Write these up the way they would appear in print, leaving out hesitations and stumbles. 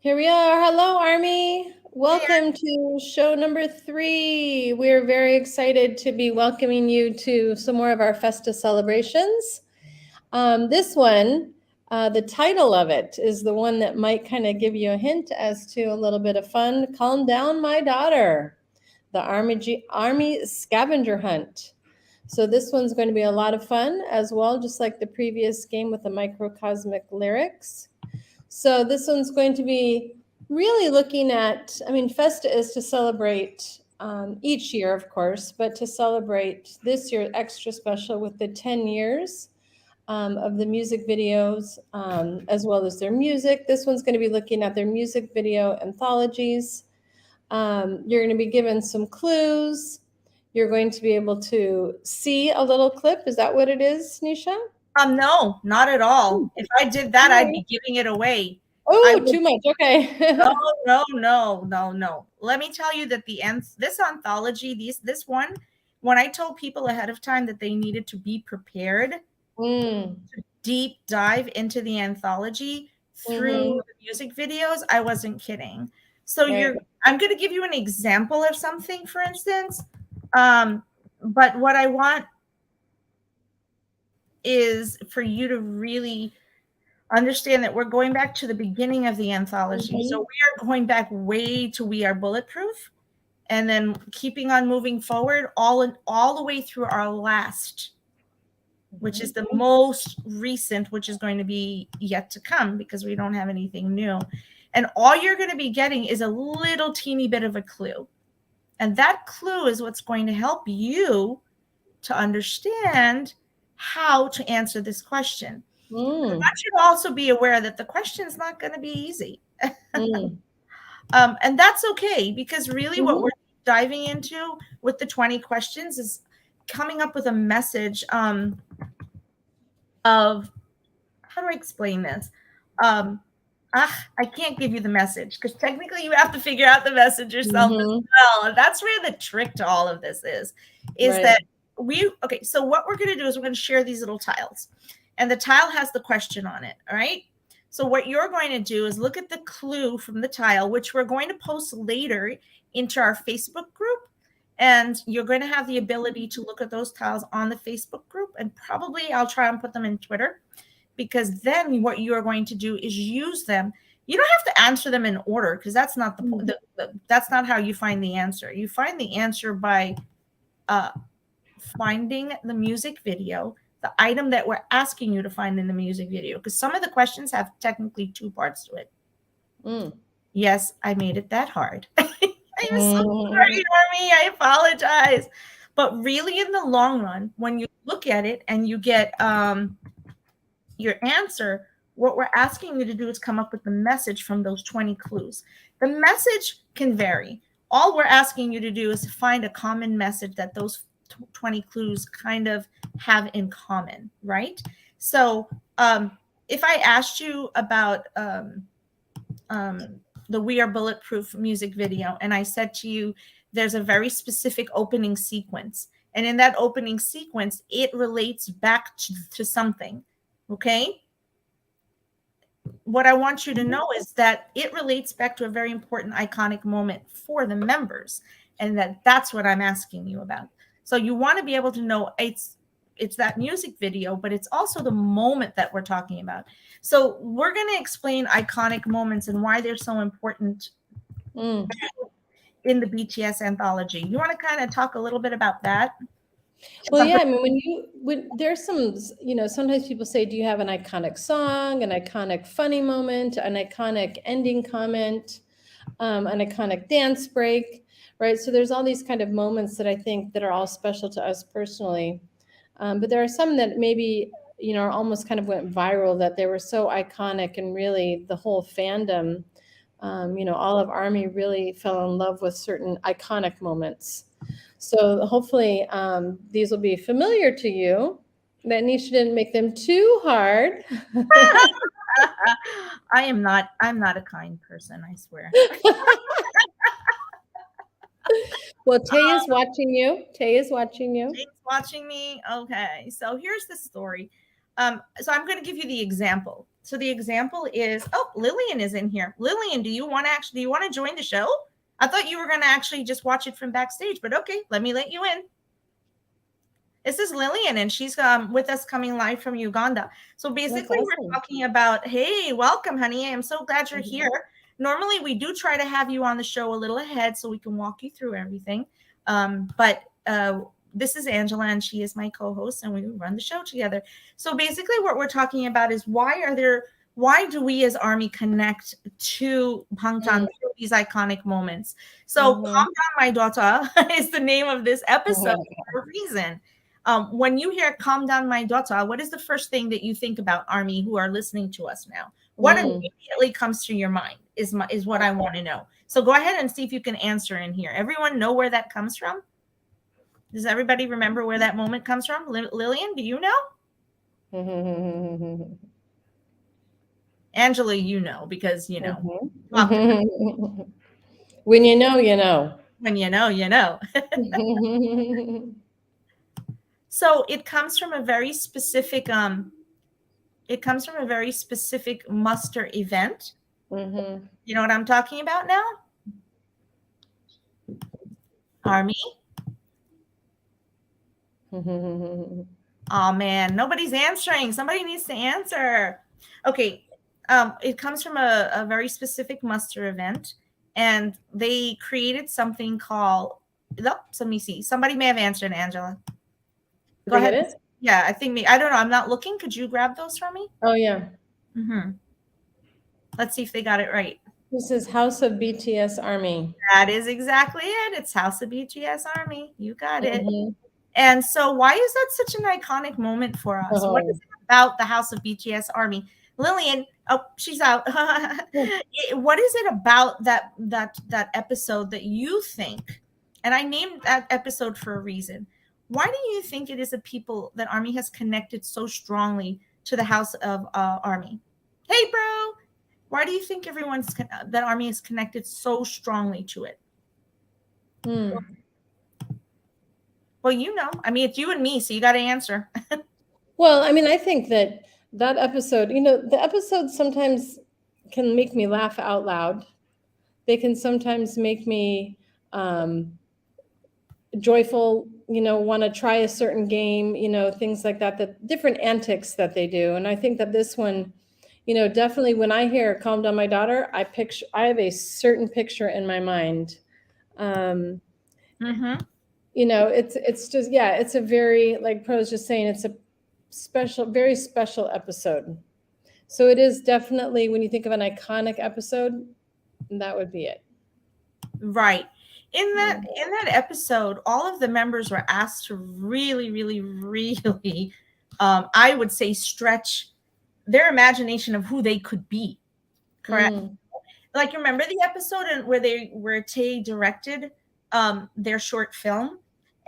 Here we are. Hello, Army. Hey, Welcome to show number 3. We're very excited to be welcoming you to some more of our Festa celebrations. This one, the title of it is the one that might kind of give you a hint as to a little bit of fun. Calm Down, My Daughter, the Army Scavenger Hunt. So this one's going to be a lot of fun as well, just like the previous game with the microcosmic lyrics. So this one's going to be really looking at, Festa is to celebrate each year, of course, but to celebrate this year extra special with the 10 years of the music videos, as well as their music. This one's going to be looking at their music video anthologies. You're going to be given some clues. You're going to be able to see a little clip. Is that what it is, Nisha? no, not at all. If I did that, I'd be giving it away. Oh, too much. Okay. No. Let me tell you that this anthology, this one, when I told people ahead of time that they needed to be prepared to deep dive into the anthology through the music videos, I wasn't kidding. So I'm going to give you an example of something, for instance. But what I want is for you to really understand that we're going back to the beginning of the anthology. So we are going back way to We Are Bulletproof, and then keeping on moving forward all the way through our last, which is the most recent, which is going to be yet to come because we don't have anything new. And all you're going to be getting is a little teeny bit of a clue. And that clue is what's going to help you to understand how to answer this question. I should also be aware that the question is not going to be easy. And that's okay, because really what we're diving into with the 20 questions is coming up with a message of, how do I explain this? I can't give you the message because technically you have to figure out the message yourself as well. And that's where the trick to all of this is that so what we're going to do is we're going to share these little tiles, and the tile has the question on it. All right. So what you're going to do is look at the clue from the tile, which we're going to post later into our Facebook group. And you're going to have the ability to look at those tiles on the Facebook group, and probably I'll try and put them in Twitter, because then what you're going to do is use them. You don't have to answer them in order, because that's not the point. That's not how you find the answer. You find the answer by finding the music video, the item that we're asking you to find in the music video, because some of the questions have technically 2 parts to it. Yes, I made it that hard. I'm so sorry, Army. I apologize. But really, in the long run, when you look at it and you get your answer, what we're asking you to do is come up with the message from those 20 clues. The message can vary. All we're asking you to do is to find a common message that those 20 clues kind of have in common, right? So if I asked you about the We Are Bulletproof music video, and I said to you, there's a very specific opening sequence, and in that opening sequence, it relates back to something, okay? What I want you to know is that it relates back to a very important iconic moment for the members, and that's what I'm asking you about. So you want to be able to know it's that music video, but it's also the moment that we're talking about. So we're going to explain iconic moments and why they're so important in the BTS anthology. You want to kind of talk a little bit about that? Well, yeah, I mean, when there's some, sometimes people say, do you have an iconic song, an iconic funny moment, an iconic ending comment, an iconic dance break, right? So there's all these kind of moments that I think that are all special to us personally. But there are some that maybe, almost kind of went viral, that they were so iconic, and really the whole fandom, all of ARMY really fell in love with certain iconic moments. So hopefully these will be familiar to you. That Nisha didn't make them too hard. I'm not a kind person, I swear. Well, Tay is watching you. Tay's watching me. Okay. So here's the story. So I'm going to give you the example. So the example is, oh, Lillian is in here. Lillian, do you want to join the show? I thought you were going to actually just watch it from backstage, but okay, let me let you in. This is Lillian, and she's with us coming live from Uganda. So basically, awesome. We're talking about, hey, welcome, honey. I'm so glad you're here. Normally, we do try to have you on the show a little ahead so we can walk you through everything. But this is Angela, and she is my co-host, and we run the show together. So basically, what we're talking about is why do we as ARMY connect to Bangtan through these iconic moments? So Calm Down My Daughter is the name of this episode for a reason. When you hear Calm Down My Daughter, what is the first thing that you think about, ARMY, who are listening to us now? What immediately comes to your mind is what I want to know. So go ahead and see if you can answer in here. Everyone know where that comes from? Does everybody remember where that moment comes from? Lillian, do you know? Angela, you know, because you know. When you know, you know. When you know, you know. So it comes from a very specific muster event. You know what I'm talking about now? ARMY? Oh man, nobody's answering. Somebody needs to answer. Okay. It comes from a very specific muster event, and they created something called, let me see. Somebody may have answered, Angela. Go ahead. Yeah, I think I don't know. I'm not looking. Could you grab those for me? Oh, yeah. Let's see if they got it right. This is House of BTS ARMY. That is exactly it. It's House of BTS ARMY. You got it. And so why is that such an iconic moment for us? What is it about the House of BTS ARMY? Lillian, oh, she's out. What is it about that episode that you think, and I named that episode for a reason, why do you think it is that ARMY has connected so strongly to the House of ARMY? Hey, bro. Why do you think that ARMY is connected so strongly to it? Well, you know, I mean, it's you and me, so you got to answer. Well, I mean, I think that episode, you know, the episodes sometimes can make me laugh out loud. They can sometimes make me joyful, you know, want to try a certain game, you know, things like that, the different antics that they do. And I think that this one, you know, definitely when I hear Calm Down My Daughter, I have a certain picture in my mind. You know, it's just, yeah, it's a very, like Pro was just saying, it's a very special episode. So it is definitely, when you think of an iconic episode, that would be it. Right. In that episode, all of the members were asked to really, really, really, I would say, stretch their imagination of who they could be. Correct. Like, remember the episode where Tay directed their short film?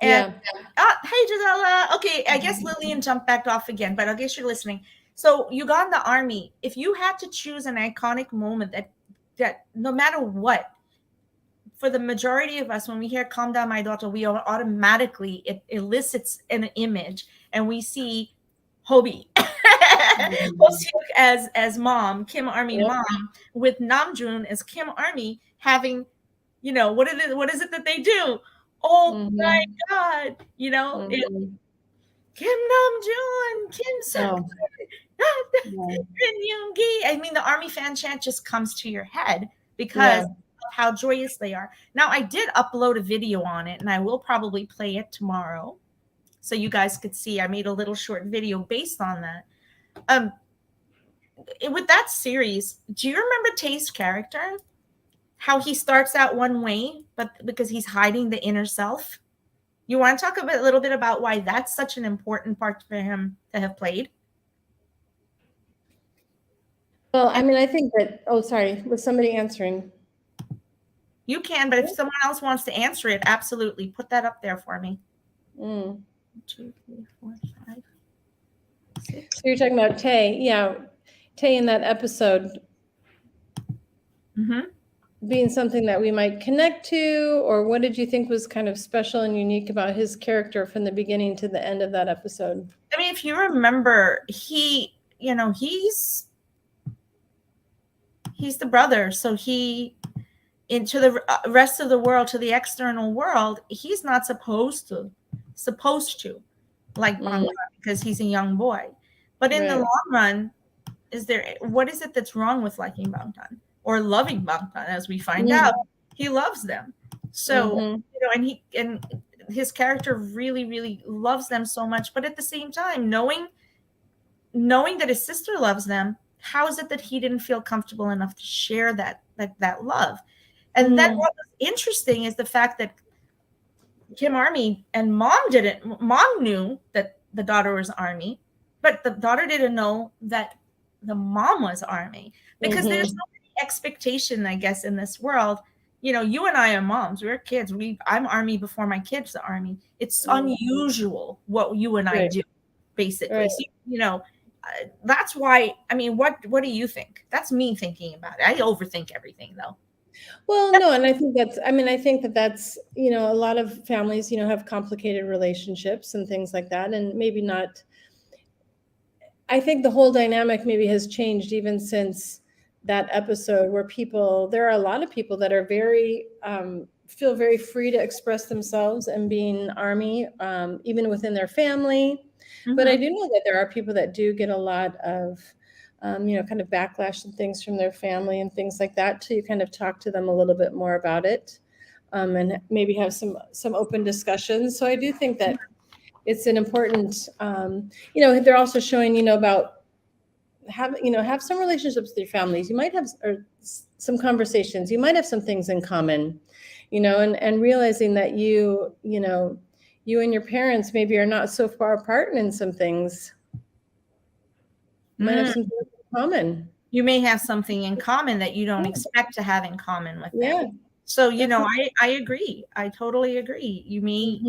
And hey, Gisela. Okay, I guess Lillian jumped back off again, but I guess you're listening. So Uganda ARMY, if you had to choose an iconic moment that no matter what, for the majority of us, when we hear Calm Down My Daughter, we automatically, it elicits an image, and we see Hobie as mom, Kim ARMY mom, with Namjoon as Kim ARMY having, you know, what is it that they do? Oh my God, you know, Kim Namjoon, Kim Seok, I mean, the ARMY fan chant just comes to your head because of how joyous they are. Now, I did upload a video on it, and I will probably play it tomorrow so you guys could see. I made a little short video based on that. With that series, do you remember Tay's character? How he starts out one way, but because he's hiding the inner self? You want to talk a little bit about why that's such an important part for him to have played? Well, I mean, I think that, oh, sorry, was somebody answering? You can, but if someone else wants to answer it, absolutely. Put that up there for me. 1, 2, 3, 4, 5, 6. So you're talking about Tay. Yeah. Tay in that episode being something that we might connect to, or what did you think was kind of special and unique about his character from the beginning to the end of that episode? I mean, if you remember, he's he's the brother. So he, into the rest of the world, to the external world, he's not supposed to like Bangtan because he's a young boy. But in the long run, what is it that's wrong with liking Bangtan or loving Bangtan? As we find out, he loves them. So and his character really, really loves them so much. But at the same time, knowing that his sister loves them, how is it that he didn't feel comfortable enough to share that love? And then what was interesting is the fact that Kim Army and mom knew that the daughter was Army, but the daughter didn't know that the mom was Army, because there's no expectation, I guess, in this world. You and I are moms. We're kids. I'm Army before my kids are Army. It's unusual what you and I do, basically. So, that's why. I mean, what do you think? That's me thinking about it. I overthink everything, though. Well, no, and I think that's, a lot of families, have complicated relationships and things like that, and maybe not. I think the whole dynamic maybe has changed even since that episode, where there are a lot of people that are feel very free to express themselves and being Army, even within their family. But I do know that there are people that do get a lot of kind of backlash and things from their family and things like that, till you kind of talk to them a little bit more about it, and maybe have some open discussions. So I do think that it's an important, they're also showing, about have some relationships with your families. You might have some conversations. You might have some things in common, and realizing that you and your parents maybe are not so far apart in some things. You might have some things in common. You may have something in common that you don't expect to have in common with them. So, I agree. I totally agree. You may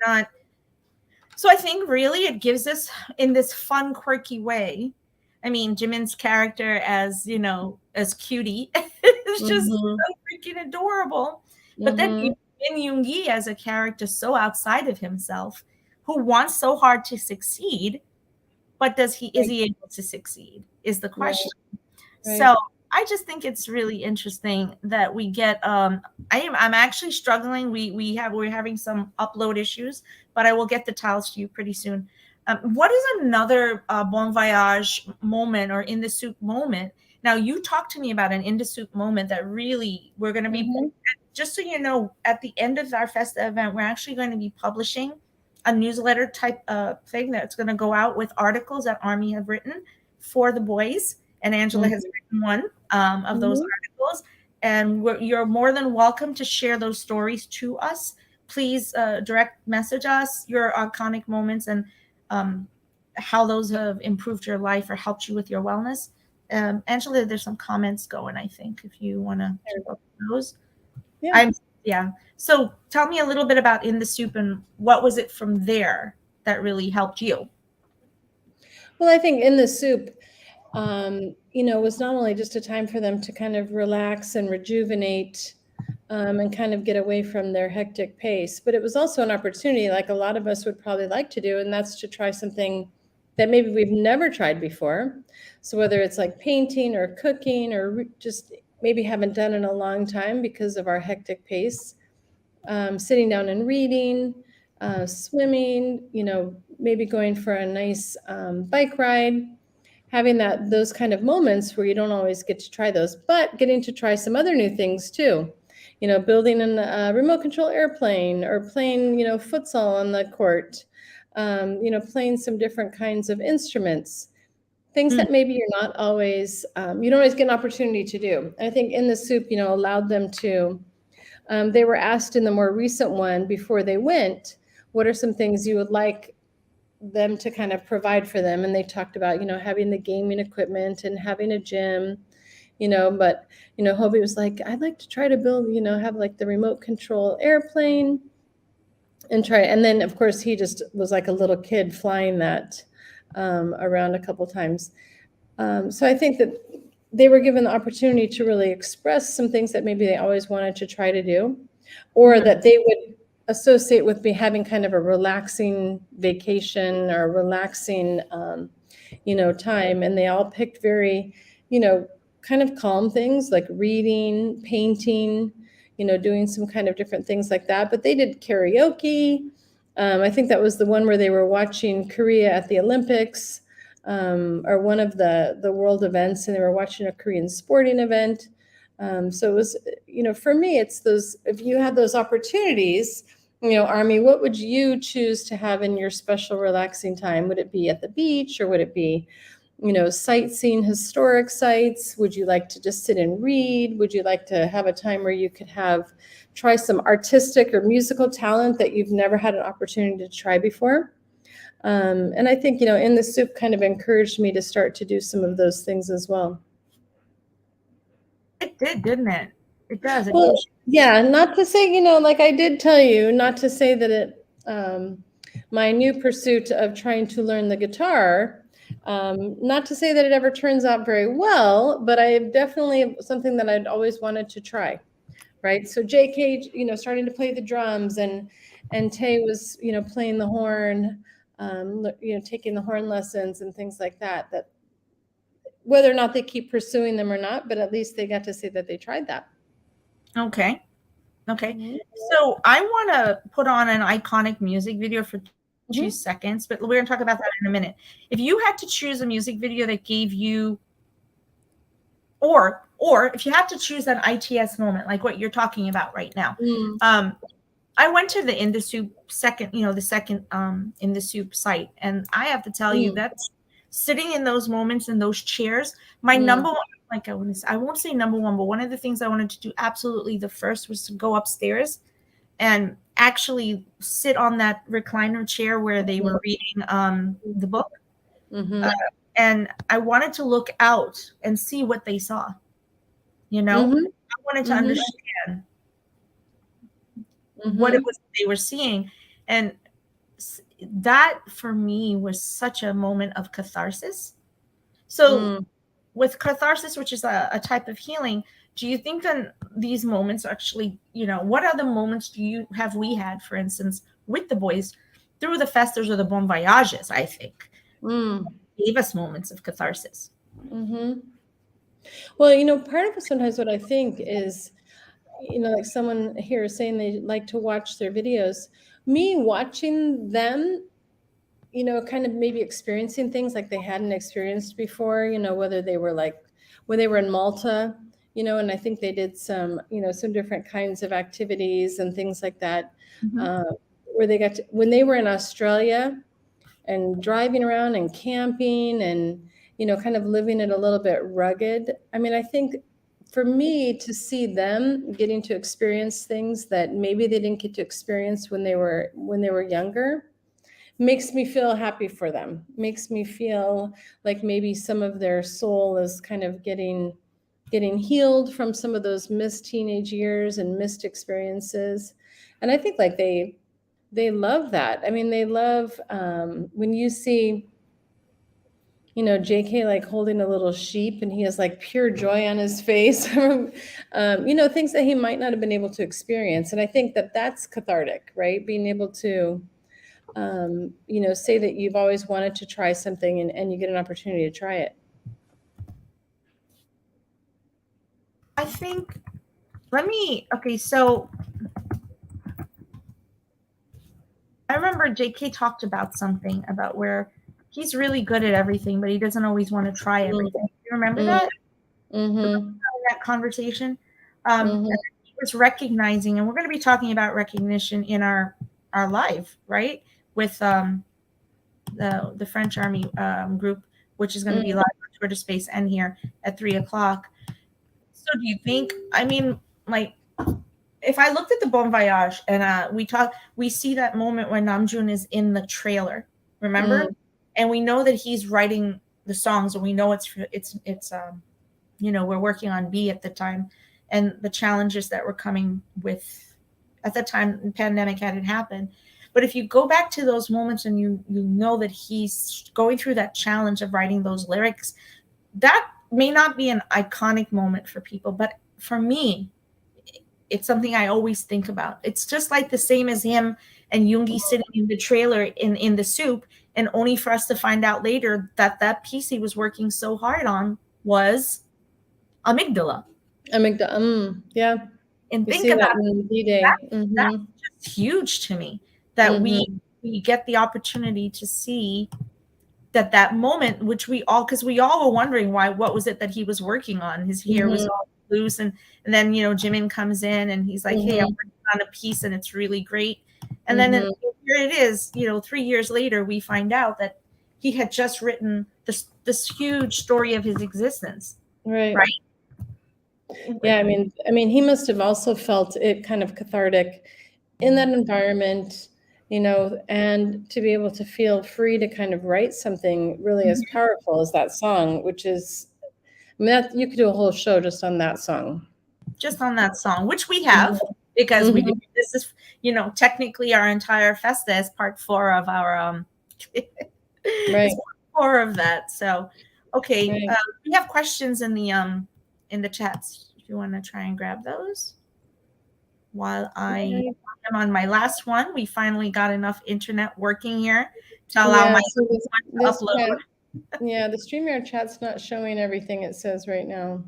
not. So I think really it gives us, in this fun, quirky way. I mean, Jimin's character as cutie is just so freaking adorable. But then Min Yoongi as a character so outside of himself, who wants so hard to succeed, but is he able to succeed is the question. So I just think it's really interesting that we get. I'm actually struggling. We're having some upload issues, but I will get the tiles to you pretty soon. What is another Bon Voyage moment or in the soup moment? Now, you talked to me about an in the soup moment that really we're going to be. Just so you know, at the end of our Festa event, we're actually going to be publishing a newsletter type thing that's going to go out with articles that Army have written for the boys. And Angela has written one of those articles. And you're more than welcome to share those stories to us. Please direct message us your iconic moments and how those have improved your life or helped you with your wellness. Angela, there's some comments going, I think, if you want to keep up with those. So tell me a little bit about In the Soup and what was it from there that really helped you? Well, I think In the Soup, was not only just a time for them to kind of relax and rejuvenate and kind of get away from their hectic pace, but it was also an opportunity, like a lot of us would probably like to do, and that's to try something that maybe we've never tried before. So whether it's like painting or cooking or just maybe haven't done in a long time because of our hectic pace, sitting down and reading, swimming, maybe going for a nice bike ride, having those kind of moments where you don't always get to try those, but getting to try some other new things too. Building a remote control airplane or playing, futsal on the court, playing some different kinds of instruments, things that maybe you're not always, you don't always get an opportunity to do. I think In the Soup, allowed them to, they were asked in the more recent one before they went, what are some things you would like them to kind of provide for them? And they talked about, having the gaming equipment and having a gym, but, Hobie was like, I'd like to try to build, have like the remote control airplane and try. And then of course he just was like a little kid flying that around a couple times. So I think that they were given the opportunity to really express some things that maybe they always wanted to try to do, or that they would associate with me having kind of a relaxing vacation or relaxing, time. And they all picked very, kind of calm things like reading, painting, doing some kind of different things like that. But they did karaoke. I think that was the one where they were watching Korea at the Olympics, or one of the world events, and they were watching a Korean sporting event. So it was, for me, it's those, if you had those opportunities, Army, what would you choose to have in your special relaxing time? Would it be at the beach, or would it be, sightseeing historic sites? Would you like to just sit and read? Would you like to have a time where you could try some artistic or musical talent that you've never had an opportunity to try before? And I think, In the Soup kind of encouraged me to start to do some of those things as well. It did, didn't it? It does. Well, yeah, not to say, like I did tell you, not to say that it, my new pursuit of trying to learn the guitar, not to say that it ever turns out very well, but I definitely something that I'd always wanted to try, right? So JK, starting to play the drums, and Tay was, playing the horn, taking the horn lessons and things like that, that whether or not they keep pursuing them or not, but at least they got to say that they tried that. Okay. So I want to put on an iconic music video for 2 seconds, but we're going to talk about that in a minute. If you had to choose a music video that gave you, or if you had to choose an ITS moment, like what you're talking about right now. I went to the In the Soup second In the Soup site, and I have to tell you that sitting in those moments in those chairs, my number one, I won't say number one, but one of the things I wanted to do absolutely the first was to go upstairs and actually sit on that recliner chair where they were reading the book. And I wanted to look out and see what they saw. I wanted to understand what it was they were seeing. And that for me was such a moment of catharsis. So with catharsis, which is a type of healing, do you think that these moments actually, what other moments have we had, for instance, with the boys through the festivals or the bon voyages, I think, gave us moments of catharsis? Well, part of sometimes what I think is, like someone here is saying they like to watch their videos. Me watching them, kind of maybe experiencing things like they hadn't experienced before, whether they were like when they were in Malta, and I think they did some, some different kinds of activities and things like that, where they got to, when they were in Australia and driving around and camping and, kind of living it a little bit rugged. I mean, I think for me to see them getting to experience things that maybe they didn't get to experience when they were younger, makes me feel happy for them, makes me feel like maybe some of their soul is kind of getting healed from some of those missed teenage years and missed experiences. And I think like they love that. I mean, they love when you see, JK like holding a little sheep and he has like pure joy on his face, things that he might not have been able to experience. And I think that that's cathartic, right? Being able to, say that you've always wanted to try something and you get an opportunity to try it. I think, so I remember JK talked about something about where he's really good at everything, but he doesn't always want to try everything. You remember that? That conversation? And he was recognizing, and we're going to be talking about recognition in our live, right? With the French Army group, which is going to be live on Twitter Space and here at 3:00. So do you think, I mean, like, if I looked at the Bon Voyage and we see that moment when Namjoon is in the trailer, remember? And we know that he's writing the songs, and we know it's we're working on B at the time, and the challenges that were coming with, at the time the pandemic hadn't happened. But if you go back to those moments and you know that he's going through that challenge of writing those lyrics, that may not be an iconic moment for people, but for me, it's something I always think about. It's just like the same as him and Yoongi sitting in the trailer in the soup, and only for us to find out later that piece he was working so hard on was amygdala. Yeah. And We think see that about in D-Day. that's just huge to me that we get the opportunity to see that moment, which we all, because we all were wondering what was it that he was working on. His hair was all loose, and then Jimin comes in and he's like, hey, I'm working on a piece and it's really great. And then here it is, 3 years later, we find out that he had just written this huge story of his existence. Right. Right. Yeah, I mean, he must have also felt it kind of cathartic in that environment, and to be able to feel free to kind of write something really as powerful as that song, which is, that you could do a whole show just on that song. Just on that song, which we have, because we do. This is, technically our entire festa is part 4 of our right. 4 of that. So, okay, right. We have questions in the chats. If you want to try and grab those, while I am on my last one, we finally got enough internet working here to allow my this upload. Chat, the StreamYard chat's not showing everything it says right now.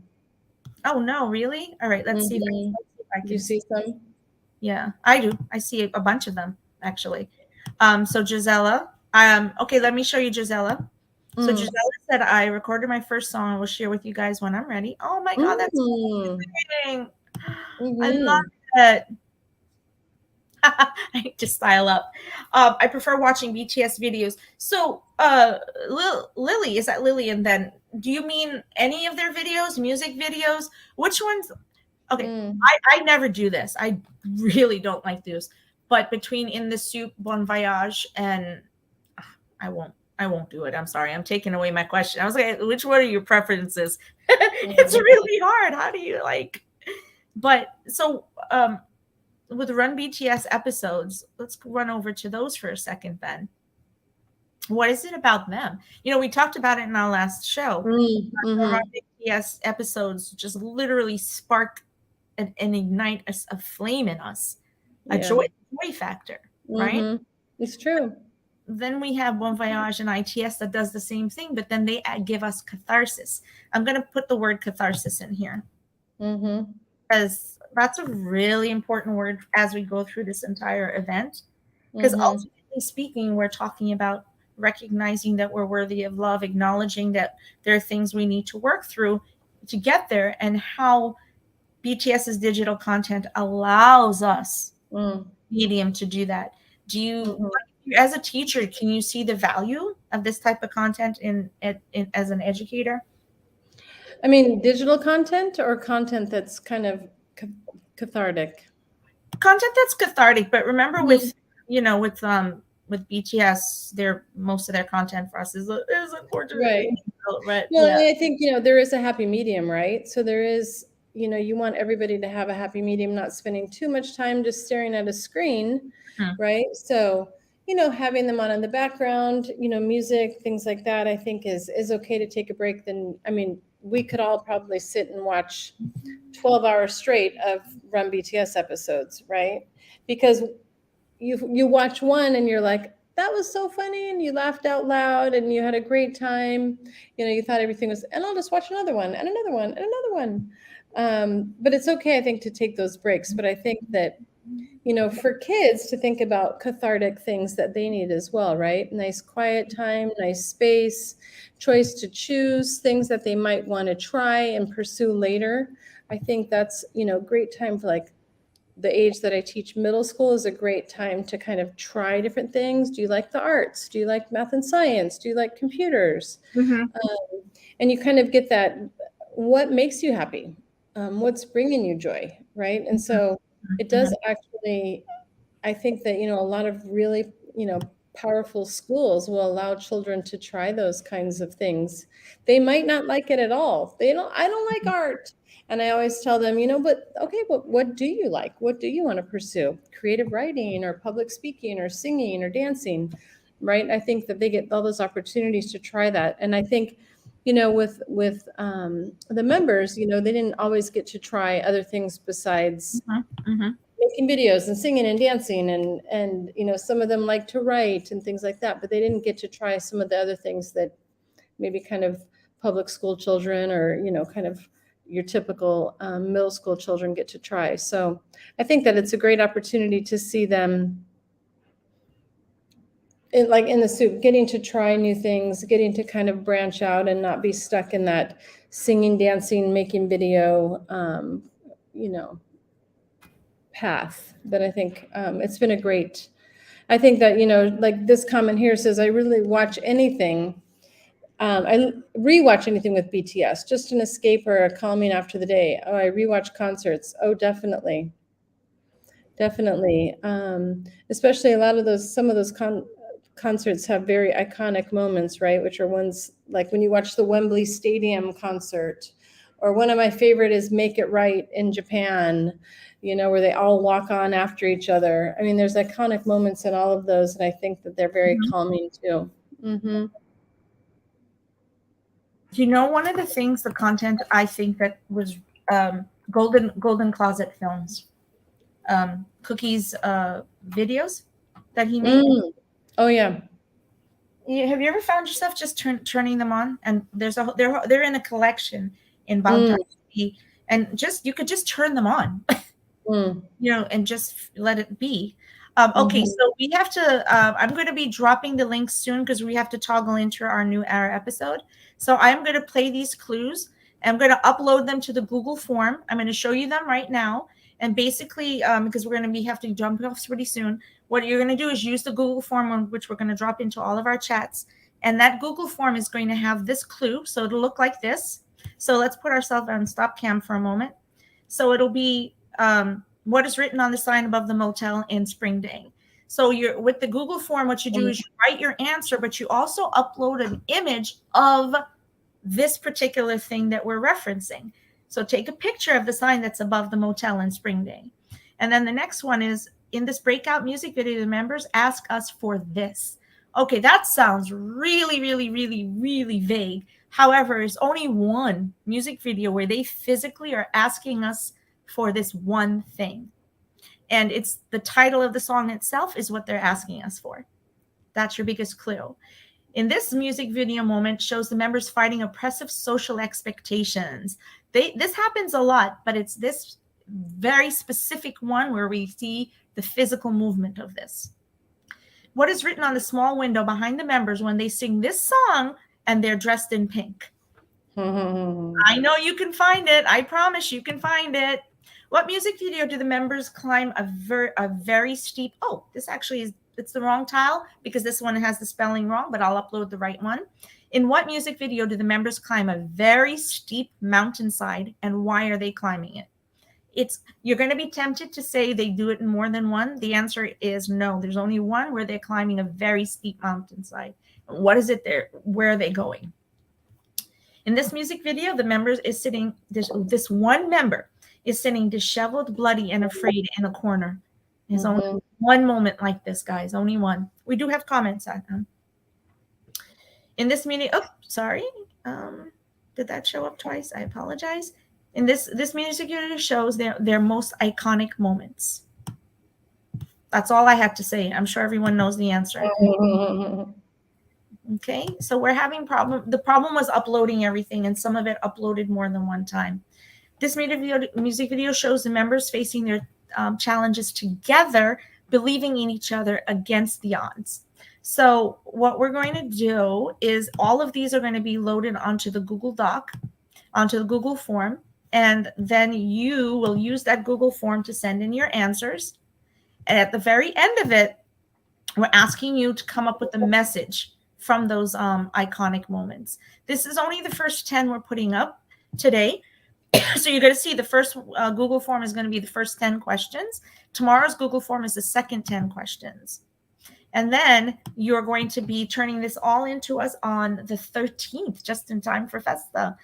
Oh no, really? All right, let's see if I can. Do you see some? Yeah, I do. I see a bunch of them actually. So Gisela, okay, let me show you Gisela. So Gisela said, I recorded my first song. I will share with you guys when I'm ready. Oh my God, that's amazing. I love it. I need to style up. I prefer watching BTS videos. So Lily, is that Lily? And then do you mean any of their videos, music videos? Which ones? Okay, I never do this. I really don't like this. But between In the Soup, Bon Voyage, and I won't do it. I'm sorry. I'm taking away my question. I was like, which one are your preferences? It's really hard. How do you like? But so with Run BTS episodes, let's run over to those for a second then. What is it about them? We talked about it in our last show. Run BTS episodes just literally spark and ignite a flame in us, a joy factor, right? It's true. Then we have Bon Voyage and ITS that does the same thing, but then they give us catharsis. I'm going to put the word catharsis in here because that's a really important word as we go through this entire event. Because ultimately speaking, we're talking about recognizing that we're worthy of love, acknowledging that there are things we need to work through to get there, and how BTS's digital content allows us medium to do that. Do you, as a teacher, can you see the value of this type of content in as an educator? I mean, digital content or content that's kind of cathartic? Content that's cathartic, but remember with BTS, most of their content for us is unfortunately right. Well, I think there is a happy medium, right? So there is, you want everybody to have a happy medium, not spending too much time just staring at a screen, right? So having them on in the background, music, things like that, I think is okay to take a break. Then, I mean, we could all probably sit and watch 12 hours straight of Run BTS episodes, right? Because you watch one and you're like, that was so funny, and you laughed out loud and you had a great time. You thought everything was, and I'll just watch another one and another one and another one. But it's okay, I think, to take those breaks. But I think that for kids to think about cathartic things that they need as well, right? Nice quiet time, nice space, choice to choose things that they might want to try and pursue later. I think that's, great time for like the age that I teach middle school is a great time to kind of try different things. Do you like the arts? Do you like math and science? Do you like computers? And you kind of get that, what makes you happy? What's bringing you joy, right? And so it does actually, I think that, a lot of really, powerful schools will allow children to try those kinds of things. They might not like it at all. I don't like art. And I always tell them, but okay, but what do you like? What do you want to pursue? Creative writing or public speaking or singing or dancing, right? I think that they get all those opportunities to try that. And I think, with the members, they didn't always get to try other things besides making videos and singing and dancing, and some of them like to write and things like that, but they didn't get to try some of the other things that maybe kind of public school children or kind of your typical middle school children get to try. So I think that it's a great opportunity to see them like in the soup, getting to try new things, getting to kind of branch out and not be stuck in that singing, dancing, making video, path. But I think it's been a great, I think that, like this comment here says, I really watch anything. I rewatch anything with BTS, just an escape or a calming after the day. Oh, I rewatch concerts. Oh, definitely. Definitely. Especially a lot of some of those concerts have very iconic moments, right? Which are ones like when you watch the Wembley Stadium concert, or one of my favorite is Make It Right in Japan, where they all walk on after each other. I mean, there's iconic moments in all of those, and I think that they're very calming too. Mm-hmm. One of the things, the content I think that was Golden Closet Films, Cookie's videos that he made. Oh yeah. Have you ever found yourself just turning them on? And they're in a collection in Bangtan, and you could just turn them on, and just let it be. Okay, so we have to. I'm going to be dropping the links soon because we have to toggle into our new hour episode. So I'm going to play these clues. I'm going to upload them to the Google form. I'm going to show you them right now. And basically, because we're going to have to jump off pretty soon, what you're going to do is use the Google form, which we're going to drop into all of our chats. And that Google form is going to have this clue. So it'll look like this. So let's put ourselves on stop cam for a moment. So it'll be what is written on the sign above the motel in Springdale. So with the Google form, what you do is you write your answer, but you also upload an image of this particular thing that we're referencing. So take a picture of the sign that's above the motel in Springdale. And then the next one is, in this breakout music video, the members ask us for this. Okay, that sounds really, really, really, really vague. However, there's only one music video where they physically are asking us for this one thing. And it's the title of the song itself is what they're asking us for. That's your biggest clue. In this music video moment shows the members fighting oppressive social expectations. This happens a lot, but it's this very specific one where we see the physical movement of this. What is written on the small window behind the members when they sing this song and they're dressed in pink? I know you can find it. I promise you can find it. What music video do the members climb a very steep? Oh, this actually is, it's the wrong tile because this one has the spelling wrong, but I'll upload the right one. In what music video do the members climb a very steep mountainside, and why are they climbing it? You're going to be tempted to say they do it in more than one. The answer is no. There's only one where they're climbing a very steep mountainside. What is it there? Where are they going? In this music video, the members is sitting, this one member is sitting disheveled, bloody, and afraid in a corner. There's only one moment like this, guys. Only one. We do have comments on them. In this meeting, oh, sorry. Did that show up twice? I apologize. In this music video shows their most iconic moments. That's all I have to say. I'm sure everyone knows the answer. Okay, so we're having the problem was uploading everything, and some of it uploaded more than one time. This music video shows the members facing their challenges together, believing in each other against the odds. So what we're going to do is all of these are going to be loaded onto the Google Doc, onto the Google form, and then you will use that Google form to send in your answers. And at the very end of it, we're asking you to come up with a message from those iconic moments. This is only the first 10 we're putting up today. So you're going to see the first Google form is going to be the first 10 questions. Tomorrow's Google form is the second 10 questions. And then you're going to be turning this all into us on the 13th, just in time for Festa.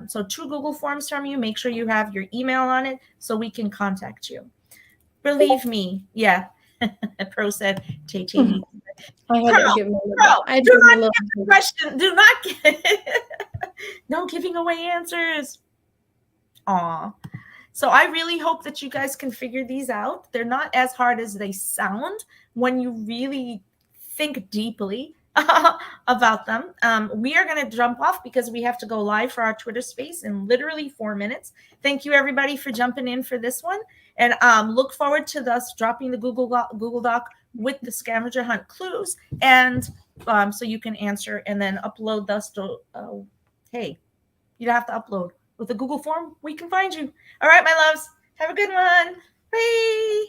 So 2 Google forms from you. Make sure you have your email on it so we can contact you. Believe me. Yeah. Pro said, Tay. No giving away answers. Aw. So I really hope that you guys can figure these out. They're not as hard as they sound when you really think deeply. about them. We are going to jump off because we have to go live for our Twitter space in literally 4 minutes. Thank you everybody for jumping in for this one, and look forward to us dropping the Google Doc with the scavenger hunt clues, and so you can answer and then upload those to hey, you don't have to upload. With the Google form, we can find you. All right, my loves, have a good one. Bye.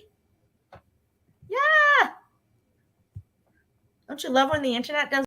Yeah. Don't you love when the internet does